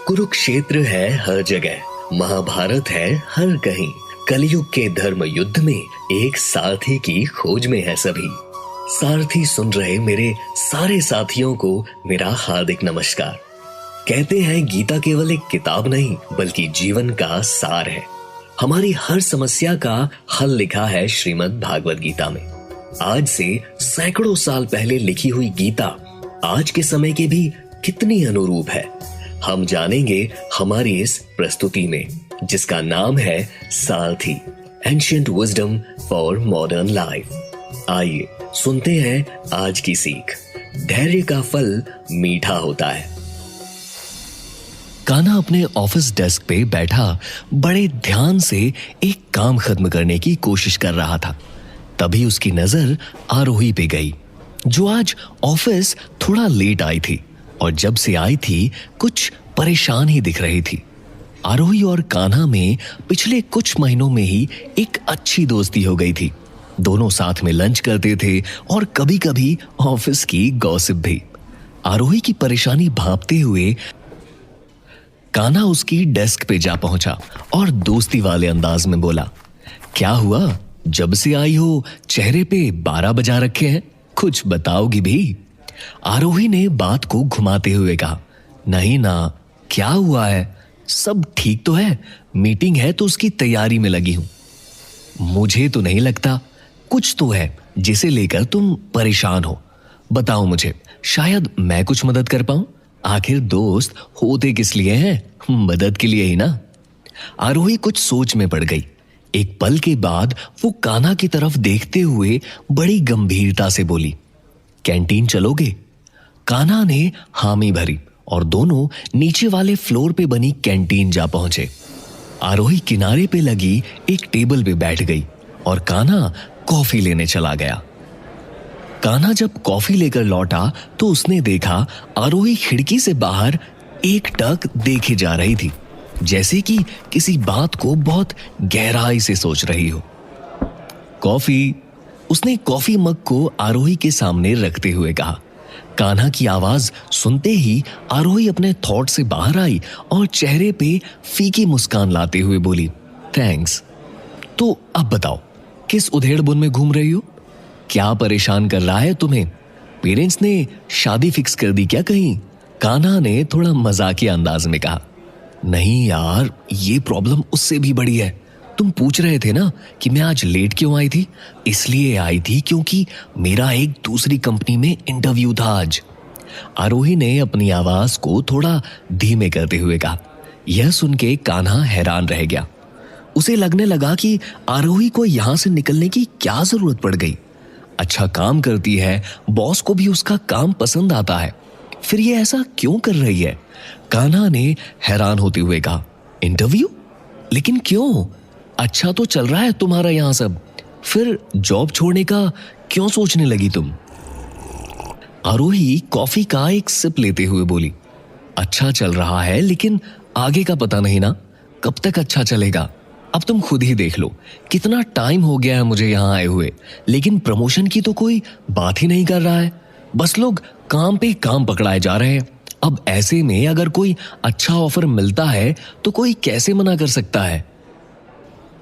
कुरुक्षेत्र है हर जगह, महाभारत है हर कहीं। कलयुग के धर्म युद्ध में एक सारथी की खोज में है सभी। सारथी सुन रहे मेरे सारे साथियों को मेरा हार्दिक नमस्कार। कहते हैं गीता केवल एक किताब नहीं बल्कि जीवन का सार है। हमारी हर समस्या का हल लिखा है श्रीमद् भागवत गीता में। आज से सैकड़ों साल पहले लिखी हुई गीता आज के समय के भी कितनी अनुरूप है, हम जानेंगे हमारी इस प्रस्तुति में, जिसका नाम है सारथी, ancient wisdom for modern life. आइए सुनते हैं आज की सीख। धैर्य का फल मीठा होता है। कान्हा अपने ऑफिस डेस्क पे बैठा बड़े ध्यान से एक काम खत्म करने की कोशिश कर रहा था। तभी उसकी नजर आरोही पे गई, जो आज ऑफिस थोड़ा लेट आई थी और जब से आई थी कुछ परेशान ही दिख रही थी। आरोही और कान्हा में पिछले कुछ महीनों में ही एक अच्छी दोस्ती हो गई थी। दोनों साथ में लंच करते थे और कभी कभी ऑफिस की गॉसिप भी। आरोही की परेशानी भांपते हुए कान्हा उसकी डेस्क पे जा पहुंचा और दोस्ती वाले अंदाज में बोला, क्या हुआ? जब से आई हो चेहरे पे 12 बजा रखे हैं, कुछ बताओगी भी? आरोही ने बात को घुमाते हुए कहा, नहीं ना, क्या हुआ है? सब ठीक तो है, मीटिंग है तो उसकी तैयारी में लगी हूं। मुझे तो नहीं लगता, कुछ तो है जिसे लेकर तुम परेशान हो। बताओ मुझे, शायद मैं कुछ मदद कर पाऊं। आखिर दोस्त होते किस लिए हैं? मदद के लिए ही ना। आरोही कुछ सोच में पड़ गई। एक पल के बाद वो कान्हा की तरफ देखते हुए बड़ी गंभीरता से बोली, कैंटीन चलोगे? कान्हा ने हामी भरी और दोनों नीचे वाले फ्लोर पे बनी कैंटीन जा पहुंचे। आरोही किनारे पे लगी एक टेबल पे बैठ गई और कान्हा कॉफी लेने चला गया। कान्हा जब कॉफी लेकर लौटा तो उसने देखा आरोही खिड़की से बाहर एकटक देखे जा रही थी, जैसे कि किसी बात को बहुत गहराई से सोच रही हो। कॉफी? उसने कॉफी मग को आरोही के सामने रखते हुए कहा। कान्हा की आवाज सुनते ही आरोही अपने थॉट से बाहर आई और चेहरे पे फीकी मुस्कान लाते हुए बोली, थैंक्स। तो अब बताओ, किस उधेड़-बुन में घूम रही हो? क्या परेशान कर रहा है तुम्हें? पेरेंट्स ने शादी फिक्स कर दी क्या कहीं? कान्हा ने थोड़ा मजाकिया अंदाज में कहा, नहीं यार, ये प्रॉब्लम उससे भी बड़ी है। तुम पूछ रहे थे ना कि मैं आज लेट क्यों आई थी? इसलिए आई थी क्योंकि मेरा एक दूसरी कंपनी में इंटरव्यू था आज। आरोही ने अपनी आवाज को थोड़ा धीमे करते हुए कहा। यह सुन के कान्हा हैरान रह गया। उसे लगने लगा कि आरोही को यहां से निकलने की क्या जरूरत पड़ गई। अच्छा काम करती है, बॉस को भी उसका काम पसंद आता है, फिर ये ऐसा क्यों कर रही है? कान्हा ने हैरान होते हुए कहा, इंटरव्यू? लेकिन क्यों? अच्छा तो चल रहा है तुम्हारा यहां सब, फिर जॉब छोड़ने का क्यों सोचने लगी तुम? आरोही कॉफी का एक सिप लेते हुए बोली, अच्छा चल रहा है लेकिन आगे का पता नहीं ना, कब तक अच्छा चलेगा। अब तुम खुद ही देख लो, कितना टाइम हो गया है मुझे यहां आए हुए, लेकिन प्रमोशन की तो कोई बात ही नहीं कर रहा है। बस लोग काम पे काम पकड़ाए जा रहे हैं। अब ऐसे में अगर कोई अच्छा ऑफर मिलता है तो कोई कैसे मना कर सकता है?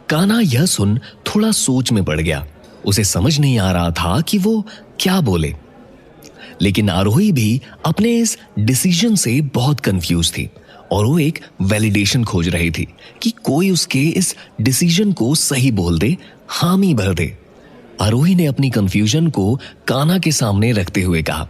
कान्हा यह सुन थोड़ा सोच में पड़ गया। उसे समझ नहीं आ रहा था कि वो क्या बोले। लेकिन आरोही भी अपने इस डिसीजन से बहुत कंफ्यूज थी और वो एक वैलिडेशन खोज रही थी कि कोई उसके इस डिसीजन को सही बोल दे, हामी भर दे। आरोही ने अपनी कंफ्यूजन को कान्हा के सामने रखते हुए कहा,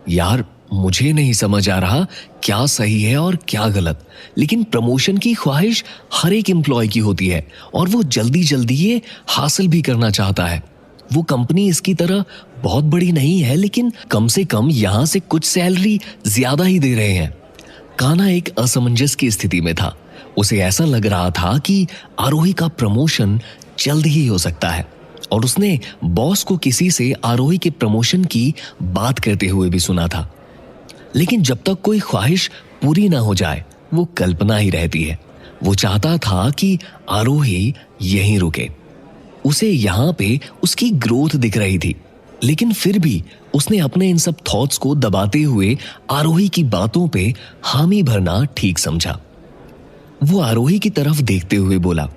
यार मुझे नहीं समझ आ रहा क्या सही है और क्या गलत, लेकिन प्रमोशन की ख्वाहिश हर एक एम्प्लॉय की होती है और वो जल्दी जल्दी ये हासिल भी करना चाहता है। वो कंपनी इसकी तरह बहुत बड़ी नहीं है, लेकिन कम से कम यहां से कुछ सैलरी ज्यादा ही दे रहे हैं। कान्हा एक असमंजस की स्थिति में था। उसे ऐसा लग रहा था कि आरोही का प्रमोशन जल्द ही हो सकता है और उसने बॉस को किसी से आरोही के प्रमोशन की बात करते हुए भी सुना था। लेकिन जब तक कोई ख्वाहिश पूरी ना हो जाए वो कल्पना ही रहती है। वो चाहता था कि आरोही यहीं रुके। उसे यहां पे उसकी ग्रोथ दिख रही थी, लेकिन फिर भी उसने अपने इन सब थॉट्स को दबाते हुए आरोही की बातों पे हामी भरना ठीक समझा। वो आरोही की तरफ देखते हुए बोला,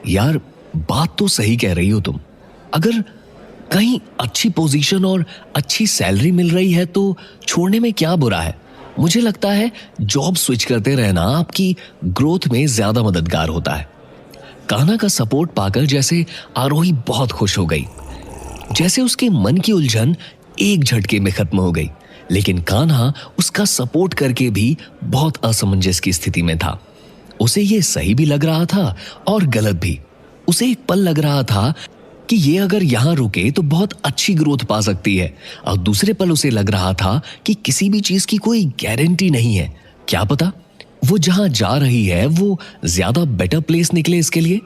यार बात तो सही कह रही हो तुम। अगर कहीं अच्छी पोजीशन और अच्छी सैलरी मिल रही है तो छोड़ने में क्या बुरा है। मुझे लगता है जॉब स्विच करते रहना आपकी ग्रोथ में ज्यादा मददगार होता है। कान्हा का सपोर्ट पाकर जैसे आरोही बहुत खुश हो गई, जैसे उसके मन की उलझन एक झटके में खत्म हो गई। लेकिन कान्हा उसका सपोर्ट करके भी बहुत असमंजस की स्थिति में था। उसे ये सही भी लग रहा था और गलत भी। उसे एक पल लग रहा था कि ये अगर यहां रुके तो बहुत अच्छी ग्रोथ पा सकती है, और दूसरे पल उसे लग रहा था कि किसी भी चीज की कोई गारंटी नहीं है। क्या पता वो जहां जा रही है वो ज्यादा बेटर प्लेस निकले इसके लिए।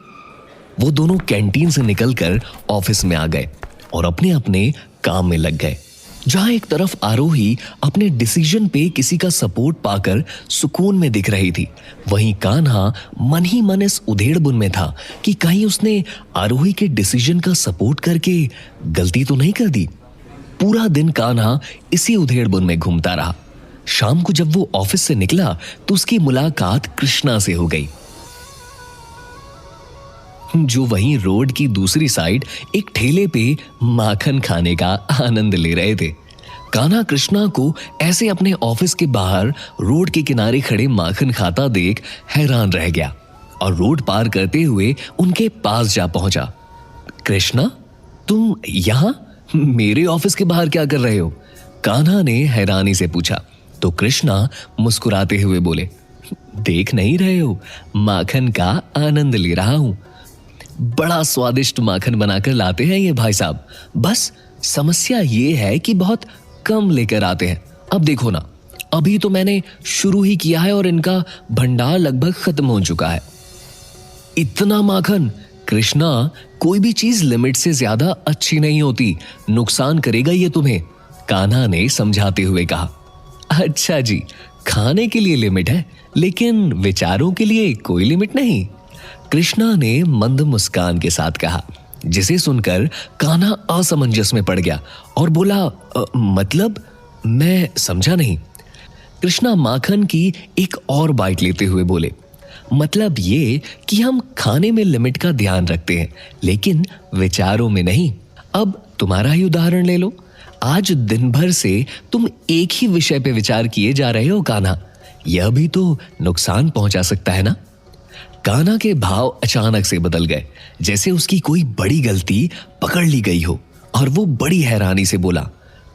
वो दोनों कैंटीन से निकलकर ऑफिस में आ गए और अपने अपने काम में लग गए। जहां एक तरफ आरोही अपने डिसीजन पे किसी का सपोर्ट पाकर सुकून में दिख रही थी, वहीं कान्हा मन ही मन इस उधेड़बुन में था कि कहीं उसने आरोही के डिसीजन का सपोर्ट करके गलती तो नहीं कर दी। पूरा दिन कान्हा इसी उधेड़बुन में घूमता रहा। शाम को जब वो ऑफिस से निकला तो उसकी मुलाकात कृष्णा से हो गई, जो वहीं रोड की दूसरी साइड एक ठेले पे माखन खाने का आनंद ले रहे थे। कान्हा कृष्णा को ऐसे अपने ऑफिस के बाहर रोड के किनारे खड़े माखन खाता देख हैरान रह गया और रोड पार करते हुए उनके पास जा पहुंचा। कृष्णा, तुम यहां मेरे ऑफिस के बाहर क्या कर रहे हो? कान्हा ने हैरानी से पूछा तो कृष्णा मुस्कुराते हुए बोले, देख नहीं रहे हो, माखन का आनंद ले रहा हूं। बड़ा स्वादिष्ट माखन बनाकर लाते हैं ये भाई साहब। बस समस्या ये है कि बहुत कम लेकर आते हैं। अब देखो ना, अभी तो मैंने शुरू ही किया है और इनका भंडार लगभग खत्म हो चुका है। इतना माखन? कृष्णा, कोई भी चीज लिमिट से ज्यादा अच्छी नहीं होती, नुकसान करेगा ये तुम्हें, कान्हा ने समझाते हुए कहा। अच्छा जी, खाने के लिए लिमिट है लेकिन विचारों के लिए कोई लिमिट नहीं, कृष्णा ने मंद मुस्कान के साथ कहा, जिसे सुनकर कान्हा असमंजस में पड़ गया और बोला, मतलब मैं समझा नहीं। कृष्णा माखन की एक और बाइट लेते हुए बोले, मतलब ये कि हम खाने में लिमिट का ध्यान रखते हैं लेकिन विचारों में नहीं। अब तुम्हारा ही उदाहरण ले लो, आज दिन भर से तुम एक ही विषय पे विचार किए जा रहे हो कान्हा, यह भी तो नुकसान पहुंचा सकता है ना। कान्हा के भाव अचानक से बदल गए, जैसे उसकी कोई बड़ी गलती पकड़ ली गई हो, और वो बड़ी हैरानी से बोला,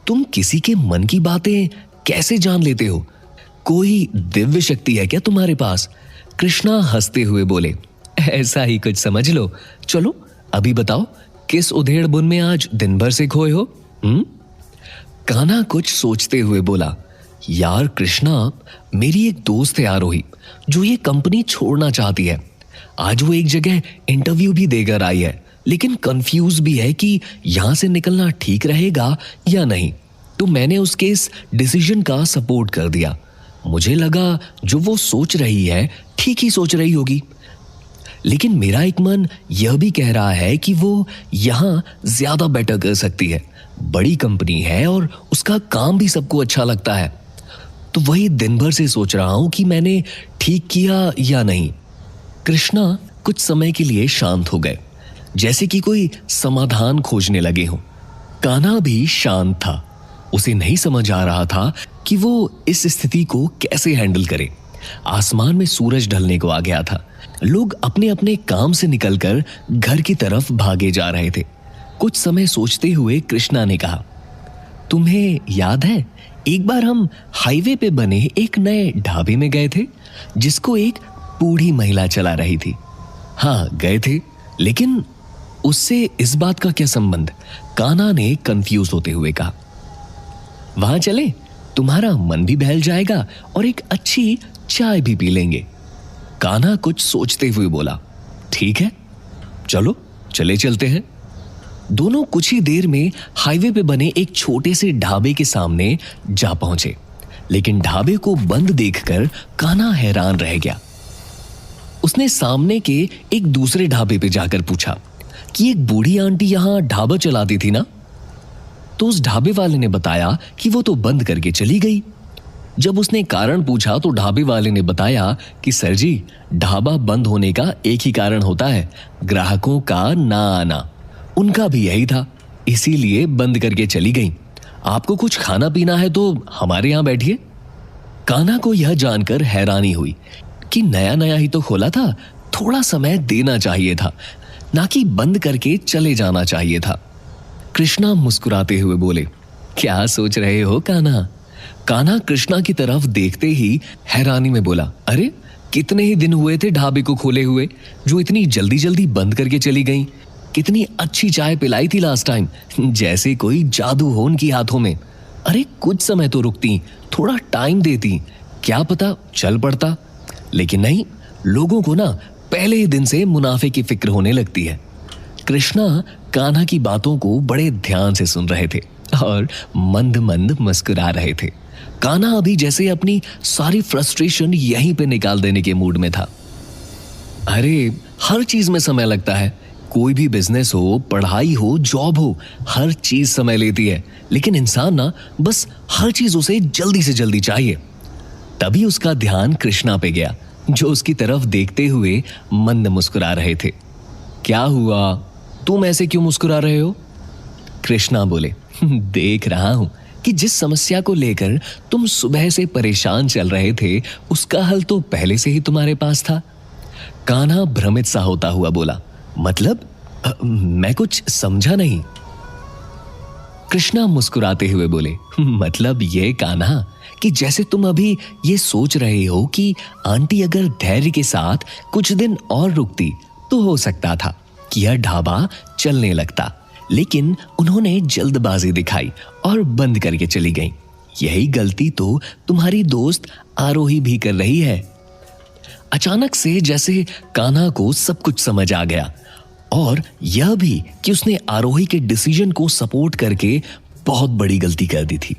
तुम किसी के मन की बातें कैसे जान लेते हो? कोई दिव्य शक्ति है क्या तुम्हारे पास? कृष्णा हंसते हुए बोले, ऐसा ही कुछ समझ लो। चलो अभी बताओ, किस उधेड़बुन में आज दिन भर से खोए हो? कान्हा कुछ सोचते हुए बोला, यार कृष्णा, मेरी एक दोस्त है आरोही, जो ये कंपनी छोड़ना चाहती है। आज वो एक जगह इंटरव्यू भी देकर आई है, लेकिन कंफ्यूज भी है कि यहां से निकलना ठीक रहेगा या नहीं। तो मैंने उसके इस डिसीजन का सपोर्ट कर दिया। मुझे लगा जो वो सोच रही है ठीक ही सोच रही होगी, लेकिन मेरा एक मन यह भी कह रहा है कि वो यहां ज्यादा बेटर कर सकती है। बड़ी कंपनी है और उसका काम भी सबको अच्छा लगता है। तो वही दिन भर से सोच रहा हूं कि मैंने ठीक किया या नहीं। कृष्णा कुछ समय के लिए शांत हो गए, जैसे कि कोई समाधान खोजने लगे हो। कान्हा भी शांत था, उसे नहीं समझ आ रहा था कि वो इस स्थिति को कैसे हैंडल करे। आसमान में सूरज ढलने को आ गया था। लोग अपने अपने काम से निकलकर घर की तरफ भागे जा रहे थे। कुछ समय सोचते हुए कृष्णा ने कहा, तुम्हें याद है एक बार हम हाईवे पे बने एक नए ढाबे में गए थे, जिसको एक बूढ़ी महिला चला रही थी? हाँ गए थे, लेकिन उससे इस बात का क्या संबंध? कान्हा ने कंफ्यूज होते हुए कहा। वहां चले, तुम्हारा मन भी बहल जाएगा और एक अच्छी चाय भी पी लेंगे। कान्हा कुछ सोचते हुए बोला, ठीक है चलो चले चलते हैं। दोनों कुछ ही देर में हाईवे पे बने एक छोटे से ढाबे के सामने जा पहुंचे, लेकिन ढाबे को बंद देखकर कान्हा हैरान रह गया। उसने सामने के एक दूसरे ढाबे पे जाकर पूछा कि एक बूढ़ी आंटी यहां ढाबा चलाती थी ना? तो उस ढाबे वाले ने बताया कि वो तो बंद करके चली गई। जब उसने कारण पूछा तो ढाबे वाले ने बताया कि सर जी, ढाबा बंद होने का एक ही कारण होता है, ग्राहकों का ना आना। उनका भी यही था, इसीलिए बंद करके चली गई। आपको कुछ खाना पीना है तो हमारे यहां बैठिए। कान्हा को यह जानकर हैरानी हुई कि नया नया ही तो खोला था, थोड़ा समय देना चाहिए था, ना कि बंद करके चले जाना चाहिए था। कृष्णा मुस्कुराते हुए बोले, क्या सोच रहे हो कान्हा? कान्हा कृष्णा की तरफ देखते ही हैरानी में बोला, अरे कितने ही दिन हुए थे ढाबे को खोले हुए, जो इतनी जल्दी जल्दी बंद करके चली गई। कितनी अच्छी चाय पिलाई थी लास्ट टाइम, जैसे कोई जादू हो उनकी हाथों में। अरे कुछ समय तो रुकती, थोड़ा टाइम देती, क्या पता चल पड़ता। लेकिन नहीं, लोगों को ना पहले ही दिन से मुनाफे की फिक्र होने लगती है। कृष्णा कान्हा की बातों को बड़े ध्यान से सुन रहे थे और मंद मंद मुस्कुरा रहे थे। कान्हा अभी जैसे अपनी सारी फ्रस्ट्रेशन यहीं पे निकाल देने के मूड में था। अरे हर चीज में समय लगता है, कोई भी बिजनेस हो, पढ़ाई हो, जॉब हो, हर चीज समय लेती है। लेकिन इंसान ना बस हर चीज उसे जल्दी से जल्दी चाहिए। तभी उसका ध्यान कृष्णा पे गया, जो उसकी तरफ देखते हुए मंद मुस्कुरा रहे थे। क्या हुआ, तुम ऐसे क्यों मुस्कुरा रहे हो? कृष्णा बोले, देख रहा हूं कि जिस समस्या को लेकर तुम सुबह से परेशान चल रहे थे, उसका हल तो पहले से ही तुम्हारे पास था। कान्हा भ्रमित सा होता हुआ बोला, मतलब मैं कुछ समझा नहीं। कृष्णा मुस्कुराते हुए बोले, मतलब ये कान्हा कि जैसे तुम अभी ये सोच रहे हो कि आंटी अगर धैर्य के साथ कुछ दिन और रुकती तो हो सकता था कि यह ढाबा चलने लगता, लेकिन उन्होंने जल्दबाजी दिखाई और बंद करके चली गई। यही गलती तो तुम्हारी दोस्त आरोही भी कर रही है। अचानक से जैसे कान्हा को सब कुछ समझ आ गया, और यह भी कि उसने आरोही के डिसीजन को सपोर्ट करके बहुत बड़ी गलती कर दी थी।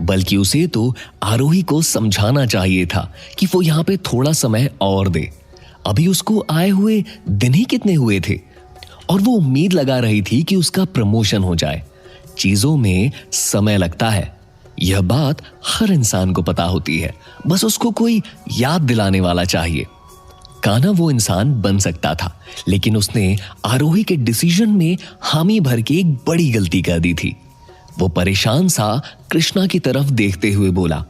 बल्कि उसे तो आरोही को समझाना चाहिए था कि वो यहां पे थोड़ा समय और दे। अभी उसको आए हुए दिन ही कितने हुए थे, और वो उम्मीद लगा रही थी कि उसका प्रमोशन हो जाए। चीजों में समय लगता है, यह बात हर इंसान को पता होती है, बस उसको कोई याद दिलाने वाला चाहिए। कान्हा वो इंसान बन सकता था, लेकिन उसने आरोही के डिसीजन में हामी भर के एक बड़ी गलती कर दी थी। वो परेशान सा कृष्णा की तरफ देखते हुए बोला,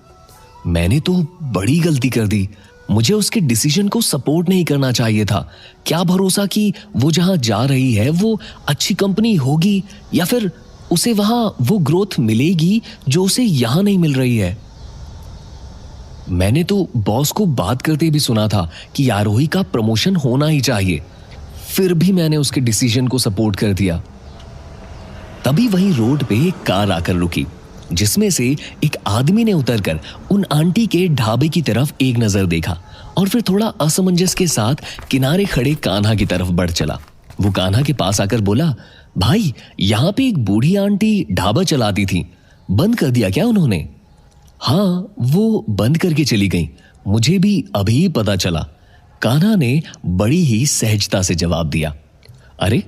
मैंने तो बड़ी गलती कर दी, मुझे उसके डिसीजन को सपोर्ट नहीं करना चाहिए था। क्या भरोसा कि वो जहां जा रही है वो अच्छी कंपनी होगी, या फिर उसे वहां वो ग्रोथ मिलेगी जो उसे यहां नहीं मिल रही है। मैंने तो बॉस को बात करते भी सुना था कि आरोही का प्रमोशन होना ही चाहिए, फिर भी मैंने उसके डिसीजन को सपोर्ट कर दिया। तभी वहीं रोड पे एक कार आकर रुकी, जिसमें से एक आदमी ने उतरकर उन आंटी के ढाबे की तरफ एक नजर देखा और फिर थोड़ा असमंजस के साथ किनारे खड़े कान्हा की तरफ बढ़ चला। वो कान्हा के पास आकर बोला, भाई यहाँ पे एक बूढ़ी आंटी ढाबा चलाती थी, बंद कर दिया क्या उन्होंने? हाँ, वो बंद करके चली गई, मुझे भी अभी पता चला। कान्हा ने बड़ी ही सहजता से जवाब दिया। अरे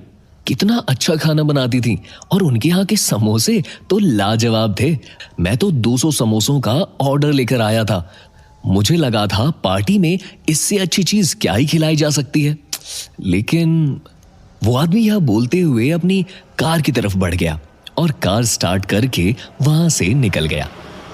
कितना अच्छा खाना बनाती थी, और उनके यहाँ के समोसे तो लाजवाब थे। मैं तो 200 समोसों का ऑर्डर लेकर आया था। मुझे लगा था पार्टी में इससे अच्छी चीज क्या ही खिलाई जा सकती है। लेकिन वो आदमी यह बोलते हुए अपनी कार की तरफ बढ़ गया और कार स्टार्ट करके वहां से निकल गया।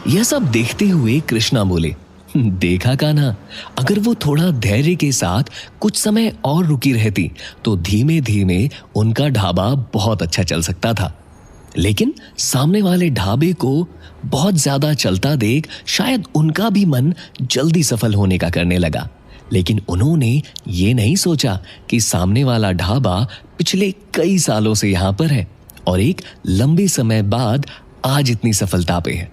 यह सब देखते हुए कृष्णा बोले, देखा कान्हा, अगर वो थोड़ा धैर्य के साथ कुछ समय और रुकी रहती तो धीमे धीमे उनका ढाबा बहुत अच्छा चल सकता था। लेकिन सामने वाले ढाबे को बहुत ज्यादा चलता देख शायद उनका भी मन जल्दी सफल होने का करने लगा। लेकिन उन्होंने ये नहीं सोचा कि सामने वाला ढाबा पिछले कई सालों से यहां पर है और एक लंबे समय बाद आज इतनी सफलता पे है।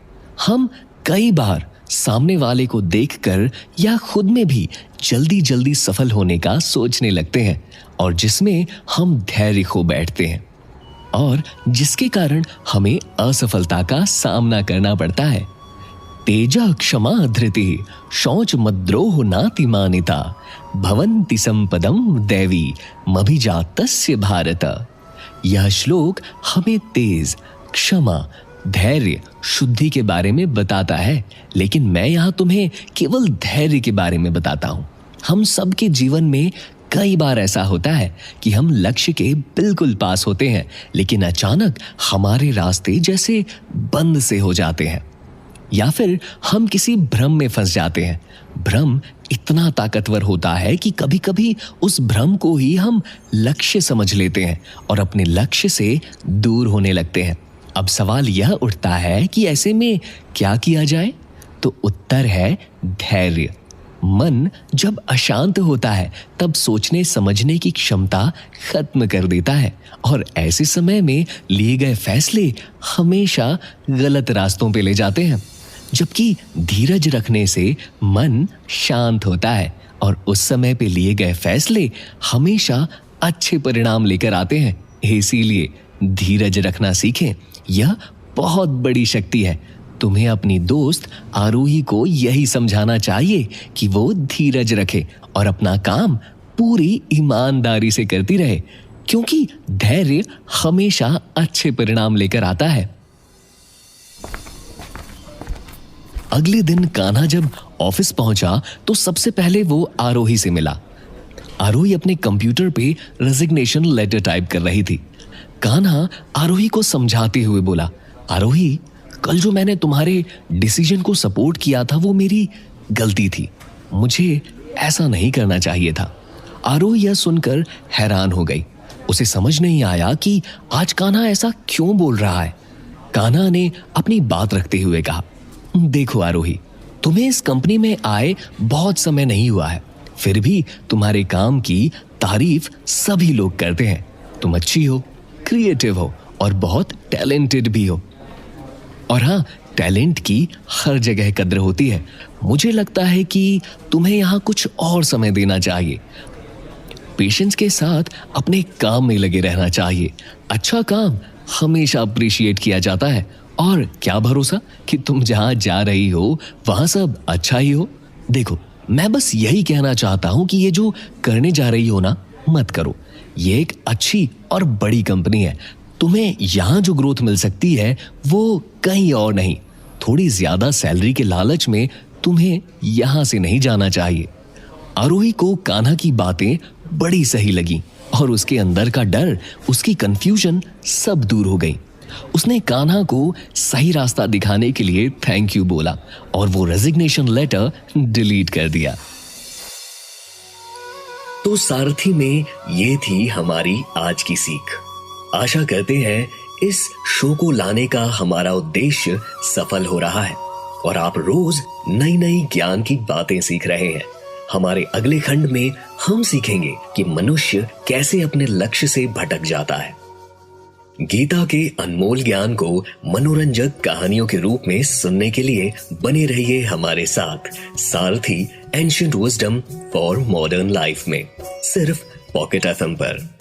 हम कई बार सामने वाले को देखकर या खुद में भी जल्दी जल्दी सफल होने का सोचने लगते हैं, और जिसमें हम धैर्य खो बैठते हैं और जिसके कारण हमें असफलता का सामना करना पड़ता है। तेजा क्षमा धृति शौच मद्रोह नाति मानिता भवन्ति संपदम दैवी मभिजातस्य भारत। यह श्लोक हमें तेज, क्षमा, धैर्य, शुद्धि के बारे में बताता है, लेकिन मैं यहां तुम्हें केवल धैर्य के बारे में बताता हूं। हम सबके जीवन में कई बार ऐसा होता है कि हम लक्ष्य के बिल्कुल पास होते हैं, लेकिन अचानक हमारे रास्ते जैसे बंद से हो जाते हैं, या फिर हम किसी भ्रम में फंस जाते हैं। भ्रम इतना ताकतवर होता है कि कभी कभी उस भ्रम को ही हम लक्ष्य समझ लेते हैं और अपने लक्ष्य से दूर होने लगते हैं। अब सवाल यह उठता है कि ऐसे में क्या किया जाए? तो उत्तर है धैर्य। मन जब अशांत होता है तब सोचने समझने की क्षमता खत्म कर देता है और ऐसे समय में लिए गए फैसले हमेशा गलत रास्तों पे ले जाते हैं। जबकि धीरज रखने से मन शांत होता है और उस समय पे लिए गए फैसले हमेशा अच्छे परिणाम लेकर आते हैं। इसीलिए धीरज रखना सीखें, यह बहुत बड़ी शक्ति है। तुम्हें अपनी दोस्त आरोही को यही समझाना चाहिए कि वो धीरज रखे और अपना काम पूरी ईमानदारी से करती रहे, क्योंकि धैर्य हमेशा अच्छे परिणाम लेकर आता है। अगले दिन कान्हा जब ऑफिस पहुंचा तो सबसे पहले वो आरोही से मिला। आरोही अपने कंप्यूटर पे रेजिग्नेशन लेटर टाइप कर रही थी। कान्हा आरोही को समझाते हुए बोला, आरोही, कल जो मैंने तुम्हारे डिसीजन को सपोर्ट किया था वो मेरी गलती थी। मुझे ऐसा नहीं करना चाहिए था। आरोही यह सुनकर हैरान हो गई। उसे समझ नहीं आया कि आज कान्हा ऐसा क्यों बोल रहा है। कान्हा ने अपनी बात रखते हुए कहा, देखो आरोही, तुम्हें इस कंपनी में आए बहुत समय नहीं हुआ है, फिर भी तुम्हारे काम की तारीफ सभी लोग करते हैं। तुम अच्छी हो, क्रिएटिव हो और बहुत टैलेंटेड भी हो। और हाँ, टैलेंट की हर जगह कद्र होती है। मुझे लगता है कि तुम्हें यहाँ कुछ और समय देना चाहिए। पेशेंस के साथ अपने काम में लगे रहना चाहिए। अच्छा काम हमेशा अप्रिशिएट किया जाता है और क्या भरोसा कि तुम जहां जा रही हो वहां सब अच्छा ही हो। देखो, मैं बस यही कहना चाहता हूं कि ये जो करने जा रही हो ना, मत करो। ये एक अच्छी और बड़ी कंपनी है। तुम्हें यहां जो ग्रोथ मिल सकती है वो कहीं और नहीं। थोड़ी ज्यादा सैलरी के लालच में तुम्हें यहां से नहीं जाना चाहिए। आरोही को कान्हा की बातें बड़ी सही लगी और उसके अंदर का डर, उसकी कंफ्यूजन सब दूर हो गई। उसने कान्हा को सही रास्ता दिखाने के लिए थैंक यू बोला और वो रेजिग्नेशन लेटर डिलीट कर दिया। तो सारथी में ये थी हमारी आज की सीख। आशा करते हैं इस शो को लाने का हमारा उद्देश्य सफल हो रहा है और आप रोज नई नई ज्ञान की बातें सीख रहे हैं। हमारे अगले खंड में हम सीखेंगे कि मनुष्य कैसे अपने लक्ष्य से भटक जाता है। गीता के अनमोल ज्ञान को मनोरंजक कहानियों के रूप में सुनने के लिए बने रहिए हमारे साथ सारथी ancient wisdom for modern life में, सिर्फ पॉकेट एफएम पर।